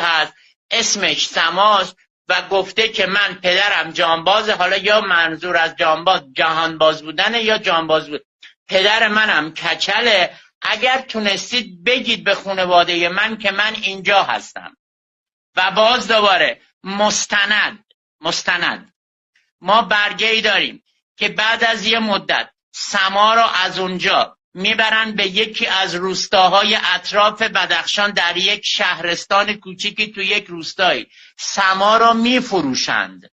هست اسمش سماست و گفته که من پدرم جانبازه. حالا یا منظور از جانباز جهانباز بودنه یا جانباز بود. پدر منم کچله. اگر تونستید بگید به خانواده من که من اینجا هستم. و باز دوباره مستند ما برگه‌ای داریم که بعد از یه مدت سما رو از اونجا میبرن به یکی از روستاهای اطراف بدخشان، در یک شهرستان کوچیکی تو یک روستایی سما رو میفروشند.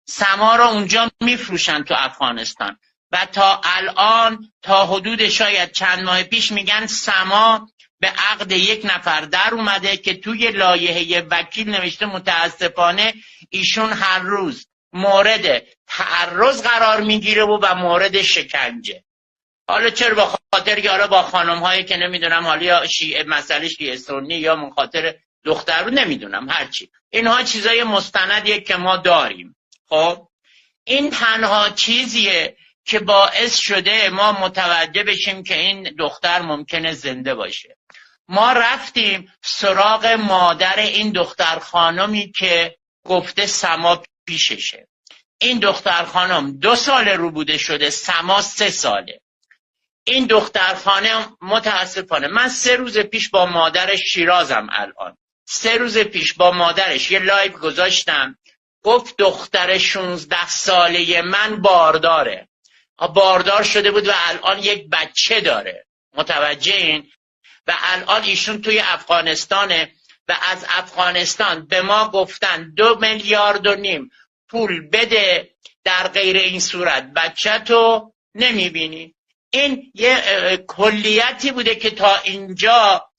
سما رو اونجا میفروشند تو افغانستان و تا الان تا حدود شاید چند ماه پیش میگن سما به عقد یک نفر در اومده که توی لایحه وکیل نوشته متاسفانه ایشون هر روز مورد تعرض قرار میگیره و مورد شکنجه. حالا چرا؟ با خاطر که حالا با خانم هایی که نمیدونم حالا یا شیعه مسئله شیعه سنی یا من خاطر دختر رو نمیدونم هرچی، اینها چیزای مستندیه که ما داریم. خب این تنها چیزیه که باعث شده ما متوجه بشیم که این دختر ممکنه زنده باشه. ما رفتیم سراغ مادر این دختر خانمی که گفته سما پیششه. این دختر خانم 2 سال رو بوده شده، سما 3 ساله. این دختر خانم متاسفانه من 3 روز پیش با مادرش شیرازم الان 3 روز پیش با مادرش یه لایو گذاشتم، گفت دختر 16 ساله من بارداره، باردار شده بود و الان یک بچه داره. متوجه این؟ و الان ایشون توی افغانستانه و از افغانستان به ما گفتن 2.5 میلیارد پول بده، در غیر این صورت بچه تو نمیبینی. این یه کلیتی بوده که تا اینجا